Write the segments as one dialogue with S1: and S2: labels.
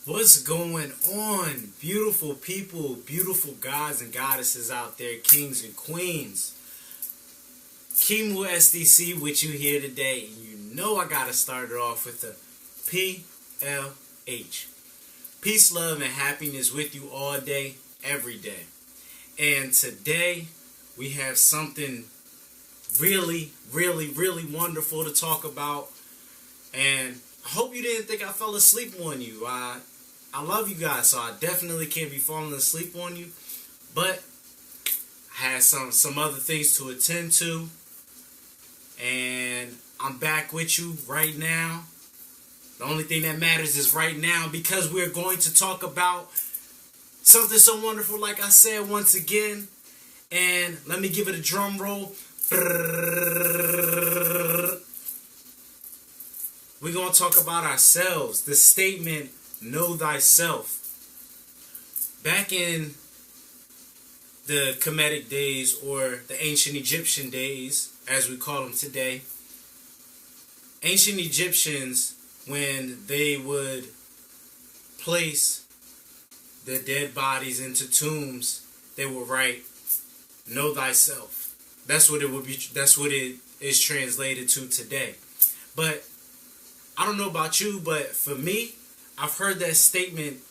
S1: What's going on, beautiful people, beautiful gods and goddesses out there, kings and queens? Kimu SDC with you here today. You know I gotta start it off with the PLH. Peace, love, and happiness with you all day, every day. And today we have something really wonderful to talk about. And I hope you didn't think I fell asleep on you. I love you guys, so I definitely can't be falling asleep on you. But I had some other things to attend to. And I'm back with you right now. The only thing that matters is right now, because we're going to talk about something so wonderful, like I said once again. And let me give it a drum roll. We're going to talk about ourselves. The statement, know thyself. Back in the Kemetic days, or the ancient Egyptian days, as we call them today, ancient Egyptians, when they would place the dead bodies into tombs, they would write, know thyself. That's what it would be. That's what it is translated to today. But I don't know about you, but for me, I've heard that statement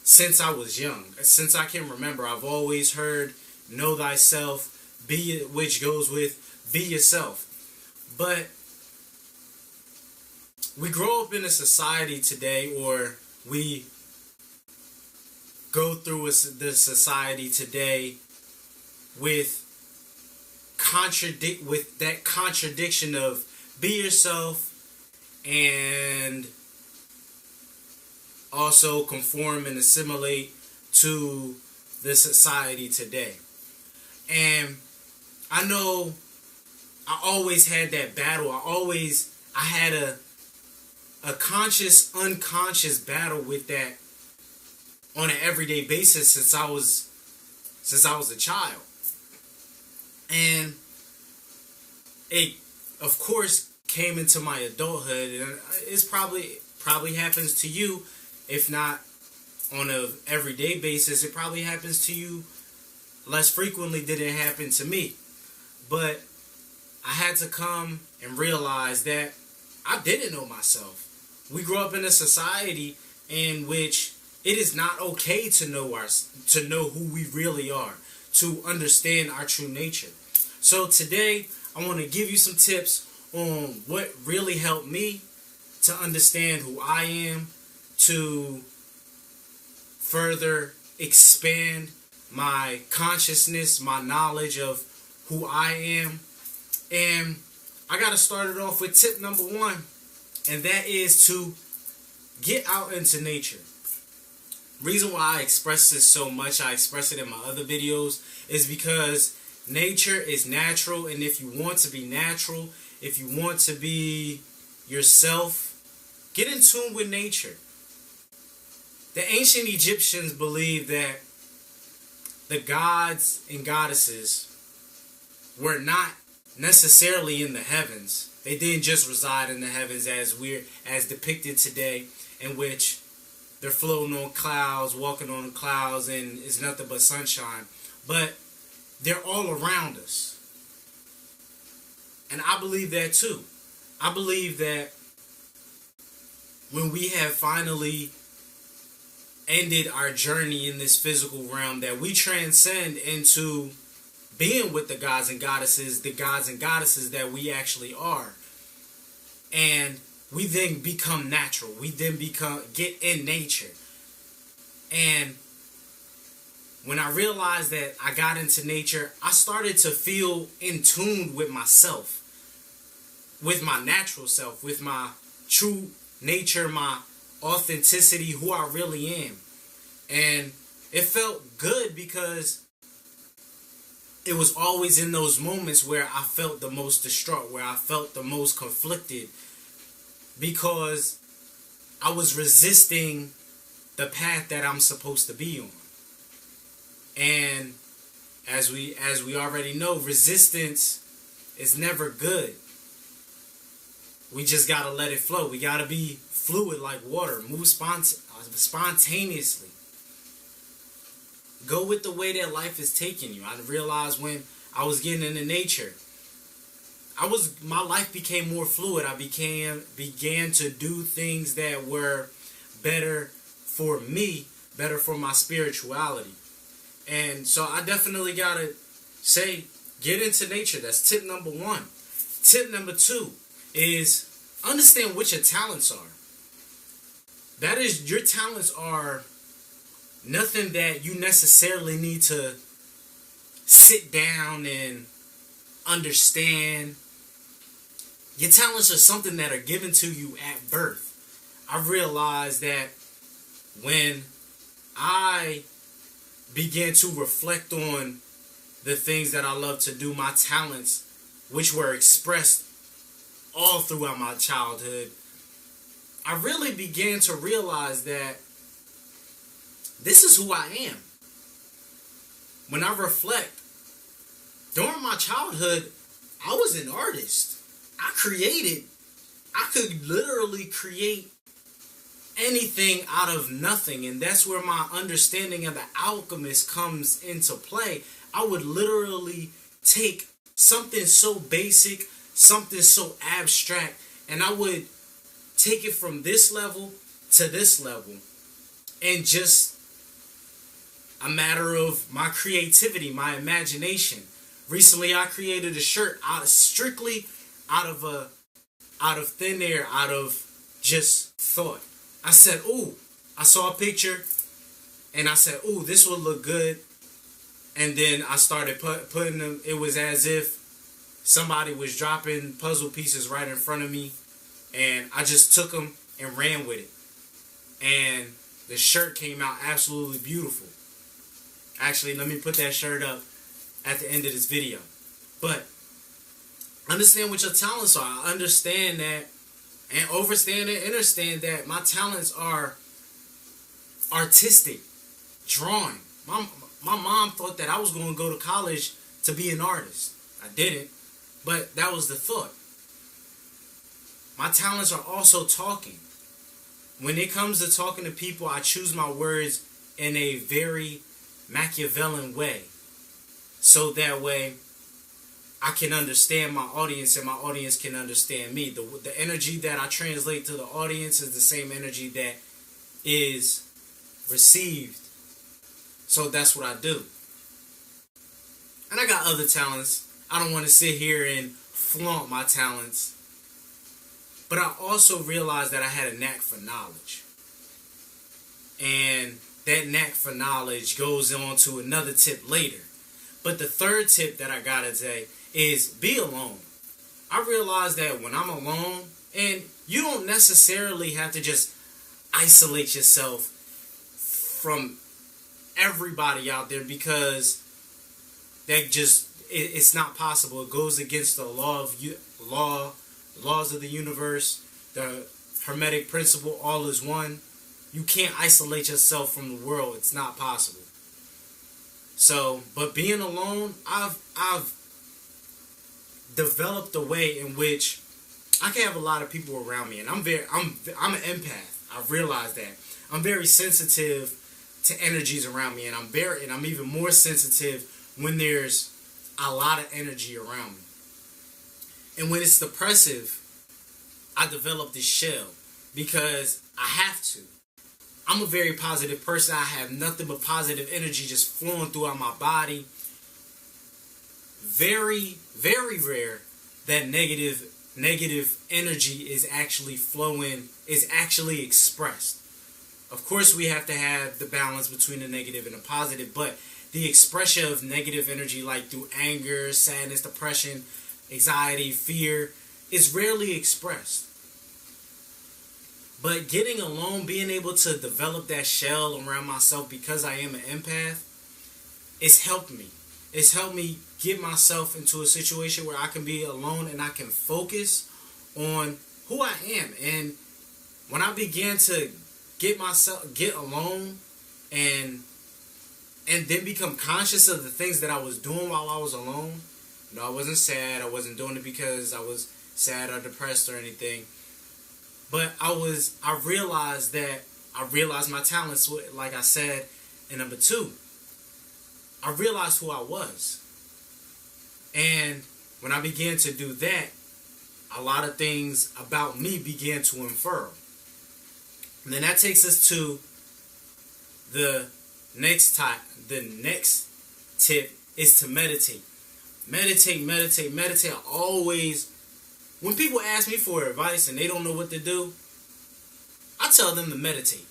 S1: since I was young. Since I can remember, I've always heard, know thyself, which goes with be yourself. But we grow up in a society today, or we go through the society today with that contradiction of be yourself and also conform and assimilate to the society today. And I know I always had that battle. I had a conscious, unconscious battle with that on an everyday basis since I was a child. And it, of course, came into my adulthood, and it's probably happens to you, if not on a everyday basis. It probably happens to you less frequently than it happened to me. But I had to come and realize that I didn't know myself. We grew up in a society in which it is not okay to know who we really are, to understand our true nature. So today, I want to give you some tips on what really helped me to understand who I am, to further expand my consciousness, my knowledge of who I am. And I got to start it off with tip number 1, and that is to get out into nature. Reason why I express this so much, I express it in my other videos, is because nature is natural, and if you want to be natural, if you want to be yourself, get in tune with nature. The ancient Egyptians believed that the gods and goddesses were not necessarily in the heavens. They didn't just reside in the heavens as depicted today, in which they're floating on clouds, walking on the clouds, and it's nothing but sunshine. But they're all around us. And I believe that too. I believe that when we have finally ended our journey in this physical realm, that we transcend into being with the gods and goddesses that we actually are. And we then become natural. We then get in nature. And when I realized that I got into nature, I started to feel in tune with myself, with my natural self, with my true nature, my authenticity, who I really am. And it felt good, because it was always in those moments where I felt the most distraught, where I felt the most conflicted, because I was resisting the path that I'm supposed to be on. And as we already know, resistance is never good. We just gotta let it flow. We gotta be fluid like water, move spontaneously. Go with the way that life is taking you. I realized when I was getting into nature, my life became more fluid. I began to do things that were better for me, better for my spirituality. And so I definitely gotta say, get into nature. That's tip number 1. Tip number 2 is understand what your talents are. That is, your talents are nothing that you necessarily need to sit down and understand. Your talents are something that are given to you at birth. I realized that when I began to reflect on the things that I love to do, my talents, which were expressed all throughout my childhood, I really began to realize that this is who I am. When I reflect, during my childhood, I was an artist. I could literally create anything out of nothing. And that's where my understanding of the alchemist comes into play. I would literally take something so basic, something so abstract, and I would take it from this level to this level. And just a matter of my creativity, my imagination. Recently, I created a shirt strictly out of thin air, out of just thought. I said, ooh, I saw a picture, and I said, ooh, this would look good. And then I started putting them. It was as if somebody was dropping puzzle pieces right in front of me, and I just took them and ran with it. And the shirt came out absolutely beautiful. Actually, let me put that shirt up at the end of this video. But understand what your talents are. I understand that and understand that my talents are artistic, drawing. My mom thought that I was going to go to college to be an artist. I didn't, but that was the thought. My talents are also talking. When it comes to talking to people, I choose my words in a very Machiavellian way, so that way I can understand my audience and my audience can understand me. The energy that I translate to the audience is the same energy that is received. So that's what I do. And I got other talents. I don't want to sit here and flaunt my talents. But I also realized that I had a knack for knowledge. And that knack for knowledge goes on to another tip later. But the third tip that I got today is be alone. I realized that when I'm alone, and you don't necessarily have to just isolate yourself from everybody out there, because it's not possible. It goes against the laws of the universe, the Hermetic principle, all is one. You can't isolate yourself from the world. It's not possible. So, but being alone, I've developed a way in which I can have a lot of people around me, and I'm an empath. I realize that I'm very sensitive to energies around me, and I'm even more sensitive when there's a lot of energy around me. And when it's depressive, I develop this shell because I have to. I'm a very positive person. I have nothing but positive energy just flowing throughout my body. Very, very rare that negative energy is actually flowing, is actually expressed. Of course, we have to have the balance between the negative and the positive, but the expression of negative energy, like through anger, sadness, depression, anxiety, fear, is rarely expressed. But getting alone, being able to develop that shell around myself because I am an empath, it's helped me. It's helped me get myself into a situation where I can be alone and I can focus on who I am. And when I began to get alone and then become conscious of the things that I was doing while I was alone, I wasn't sad. I wasn't doing it because I was sad or depressed or anything. But I realized that I realized my talents, like I said in number 2. I realized who I was. And when I began to do that, a lot of things about me began to unfurl. And then that takes us to the next tip is to meditate. Meditate. I always, when people ask me for advice and they don't know what to do, I tell them to meditate.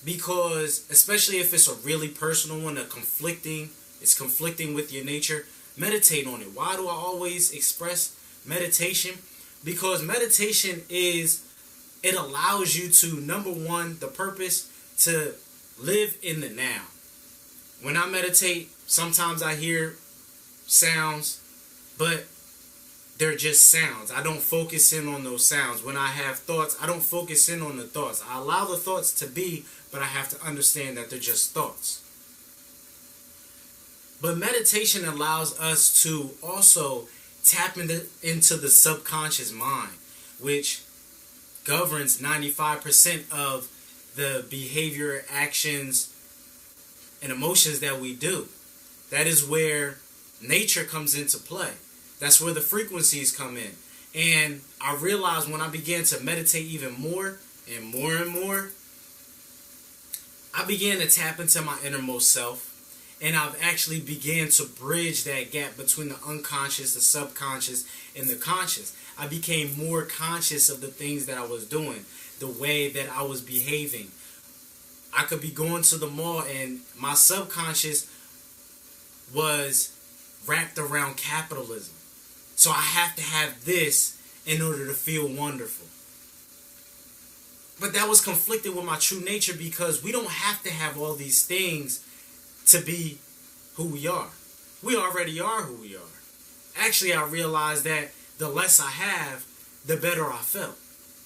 S1: Because, especially if it's a really personal one, it's conflicting with your nature, meditate on it. Why do I always express meditation? Because meditation it allows you to, number one, the purpose to live in the now. When I meditate, sometimes I hear sounds, but they're just sounds. I don't focus in on those sounds. When I have thoughts, I don't focus in on the thoughts. I allow the thoughts to be, but I have to understand that they're just thoughts. But meditation allows us to also tap into the subconscious mind, which governs 95% of the behavior, actions, and emotions that we do. That is where nature comes into play. That's where the frequencies come in. And I realized when I began to meditate even more and more and more, I began to tap into my innermost self. And I've actually began to bridge that gap between the unconscious, the subconscious, and the conscious. I became more conscious of the things that I was doing, the way that I was behaving. I could be going to the mall and my subconscious was wrapped around capitalism. So I have to have this in order to feel wonderful. But that was conflicted with my true nature because we don't have to have all these things to be who we are. We already are who we are. Actually, I realized that the less I have, the better I felt.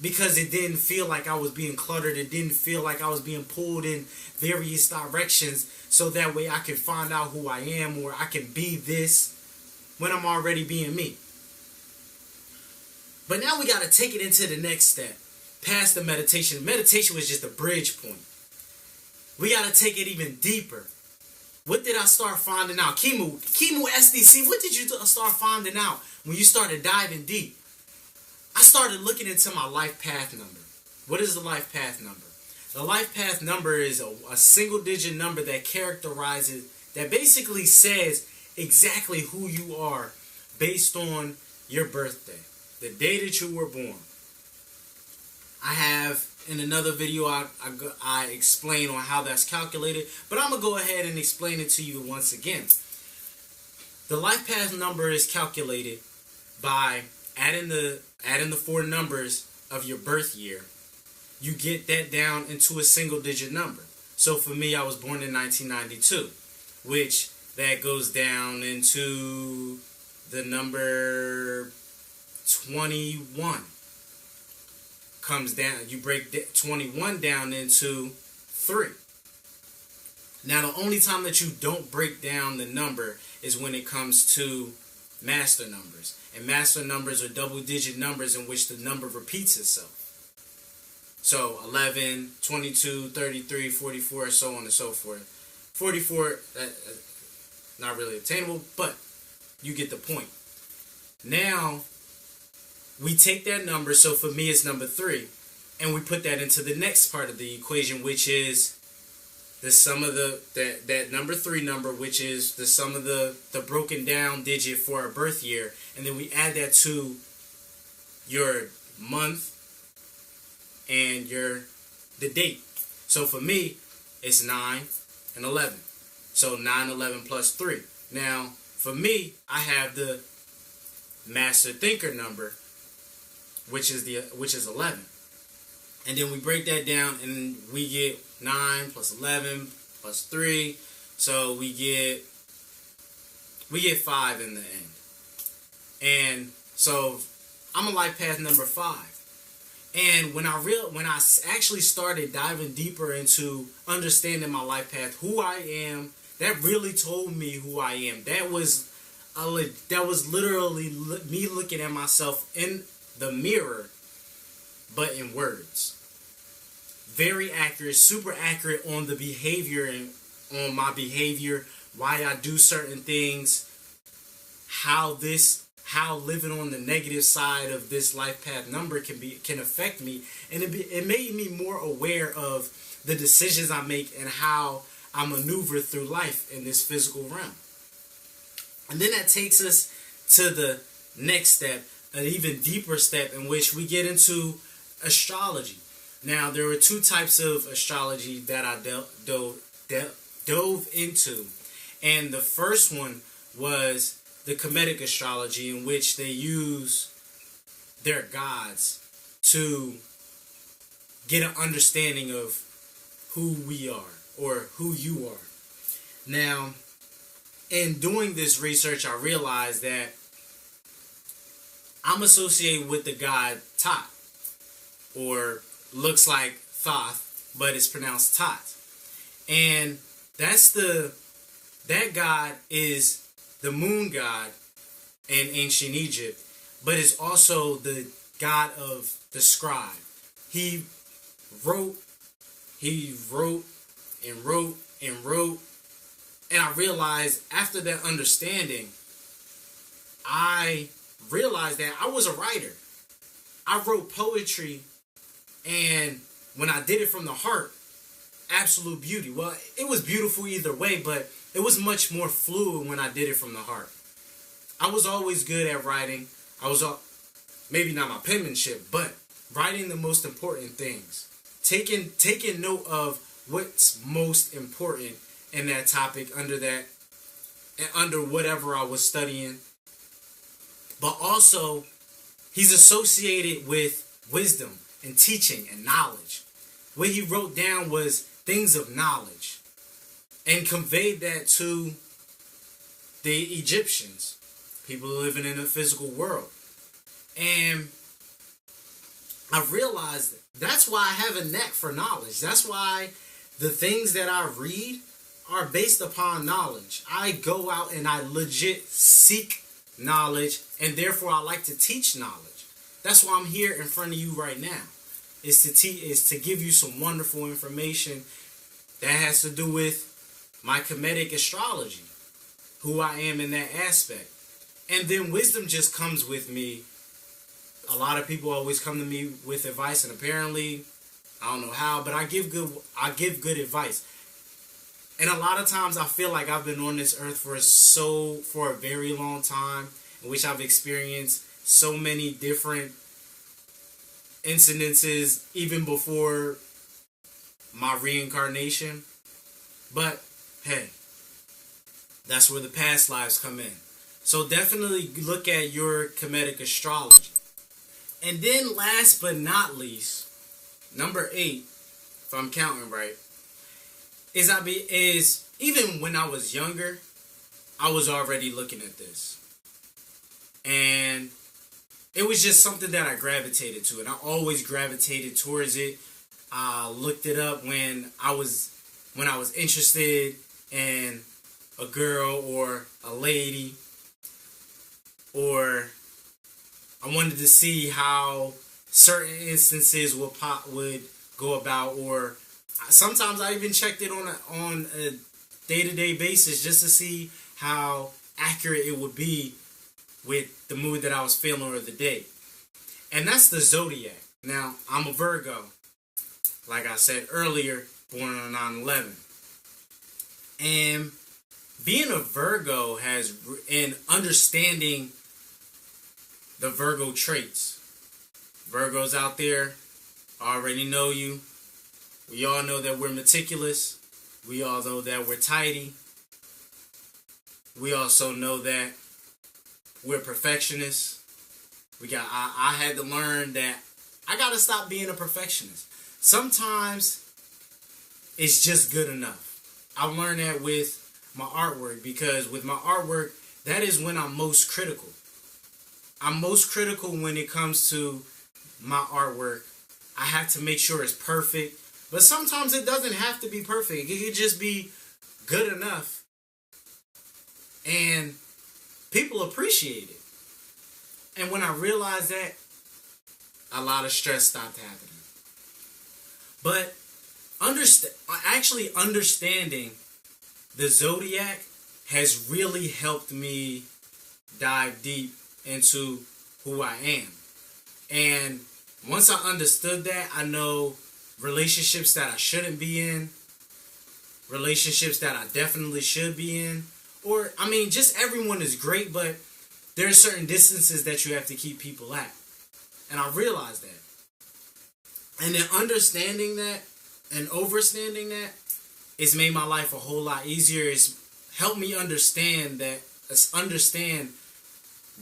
S1: Because it didn't feel like I was being cluttered. It didn't feel like I was being pulled in various directions. So that way I can find out who I am, or I can be this when I'm already being me. But now we got to take it into the next step. Past the meditation. Meditation was just a bridge point. We got to take it even deeper. What did I start finding out? Kimu SDC, what did you start finding out when you started diving deep? I started looking into my life path number. What is the life path number? The life path number is a single digit number that that basically says exactly who you are based on your birthday, the day that you were born. I have, in another video, I explain on how that's calculated, but I'm going to go ahead and explain it to you once again. The life path number is calculated by adding the 4 numbers of your birth year. You get that down into a single digit number. So for me, I was born in 1992, which that goes down into the number 21. Comes down, you break 21 down into 3. Now the only time that you don't break down the number is when it comes to master numbers. And master numbers are double digit numbers in which the number repeats itself. So 11, 22, 33, 44, so on and so forth. 44, not really attainable, but you get the point. Now we take that number, so for me it's number 3, and we put that into the next part of the equation, which is the sum of that number 3 number, which is the sum of the broken down digit for our birth year, and then we add that to your month and the date. So for me, it's 9 and 11. So 9, 11 plus 3. Now, for me, I have the master thinker number, which is 11. And then we break that down and we get 9 plus 11 plus 3. So we get 5 in the end. And so I'm a life path number 5. And when I actually started diving deeper into understanding my life path, who I am, that really told me who I am. That was literally me looking at myself in the mirror, but in words. very accurate, super accurate on the behavior and on my behavior, why I do certain things, how living on the negative side of this life path number can affect me, and it made me more aware of the decisions I make and how I maneuver through life in this physical realm. And then that takes us to the next step, an even deeper step, in which we get into astrology. Now, there were two types of astrology that I dove into. And the first one was the Kemetic astrology, in which they use their gods to get an understanding of who we are or who you are. Now, in doing this research, I realized that I'm associated with the god Tot, or looks like Thoth, but it's pronounced Tot. And that god is the moon god in ancient Egypt, but is also the god of the scribe. He wrote and wrote and wrote. And I realized after that understanding, I realized that I was a writer. I wrote poetry, and when I did it from the heart, absolute beauty. Well, it was beautiful either way, but it was much more fluid when I did it from the heart. I was always good at writing. Maybe not my penmanship, but writing the most important things. Taking note of what's most important in that topic under whatever I was studying. But also, he's associated with wisdom and teaching and knowledge. What he wrote down was things of knowledge and conveyed that to the Egyptians, people living in a physical world. And I realized that's why I have a knack for knowledge. That's why the things that I read are based upon knowledge. I go out and I legit seek knowledge, and therefore I like to teach knowledge. That's why I'm here in front of you right now. Is to give you some wonderful information that has to do with my Kemetic astrology, who I am in that aspect. And then wisdom just comes with me. A lot of people always come to me with advice, and apparently, I don't know how, but I give good advice. And a lot of times I feel like I've been on this earth for a very long time, in which I've experienced so many different incidences even before my reincarnation. But hey, that's where the past lives come in. So definitely look at your Kemetic astrology. And then last but not least, number 8, if I'm counting right, is even when I was younger, I was already looking at this. And it was just something that I gravitated to, and I always gravitated towards it. I looked it up when I was interested in a girl or a lady, or I wanted to see how certain instances would go about, or sometimes I even checked it on a day-to-day basis just to see how accurate it would be with the mood that I was feeling or the day. And that's the Zodiac. Now, I'm a Virgo. Like I said earlier, born on 9/11. And being a Virgo and understanding the Virgo traits. Virgos out there already know you. We all know that we're meticulous. We all know that we're tidy. We also know that we're perfectionists. I had to learn that I gotta stop being a perfectionist. Sometimes it's just good enough. I learned that with my artwork, because with my artwork, that is when I'm most critical. I'm most critical when it comes to my artwork. I have to make sure it's perfect. But sometimes it doesn't have to be perfect. It could just be good enough. And people appreciate it. And when I realized that, a lot of stress stopped happening. But Understanding the Zodiac has really helped me dive deep into who I am. And once I understood that, I know relationships that I shouldn't be in, relationships that I definitely should be in, or, I mean, just everyone is great, but there are certain distances that you have to keep people at. And I realized that. And then understanding that and overstanding that, it's made my life a whole lot easier. It's helped me understand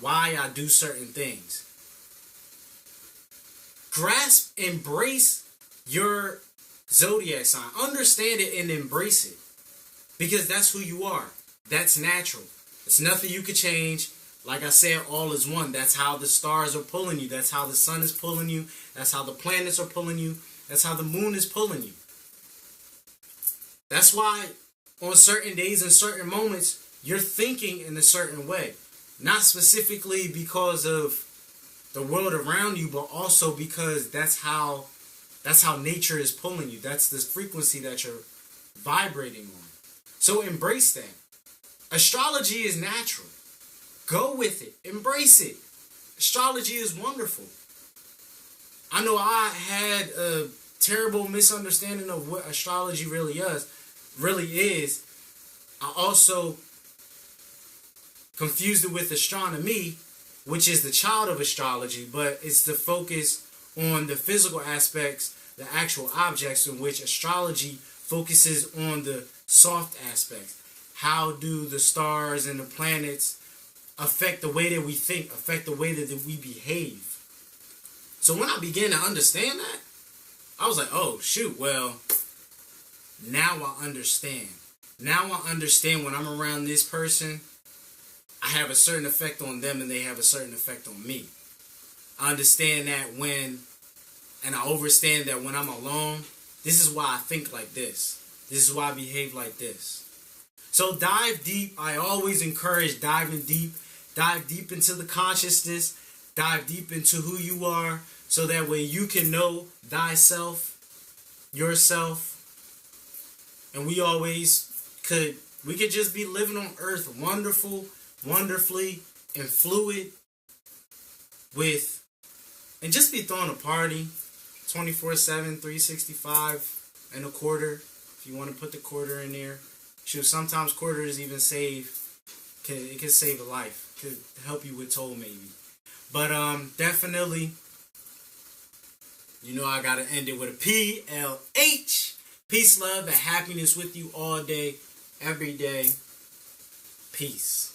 S1: why I do certain things. Embrace your zodiac sign. Understand it and embrace it. Because that's who you are. That's natural. It's nothing you could change. Like I said, all is one. That's how the stars are pulling you. That's how the sun is pulling you. That's how the planets are pulling you. That's how the moon is pulling you. That's why on certain days and certain moments, you're thinking in a certain way. Not specifically because of the world around you, but also because that's how nature is pulling you. That's the frequency that you're vibrating on. So embrace that. Astrology is natural. Go with it. Embrace it. Astrology is wonderful. I know I had a terrible misunderstanding of what astrology really is. I also confused it with astronomy, which is the child of astrology, but it's the focus on the physical aspects, the actual objects, in which astrology focuses on the soft aspects. How do the stars and the planets affect the way that we think, affect the way that we behave? So when I began to understand that, I was like, oh, shoot, well, now I understand. Now I understand when I'm around this person, I have a certain effect on them and they have a certain effect on me. I understand that and I understand that when I'm alone, this is why I think like this. This is why I behave like this. So dive deep. I always encourage diving deep. Dive deep into the consciousness. Dive deep into who you are, so that way you can know thyself, yourself. And we could just be living on earth wonderfully and fluid and just be throwing a party 24/7, 365 and a quarter. If you want to put the quarter in there. Shoot, sometimes quarters even it can save a life. Could help you with toll maybe. But definitely, I gotta end it with a PLH. Peace, love, and happiness with you all day, every day. Peace.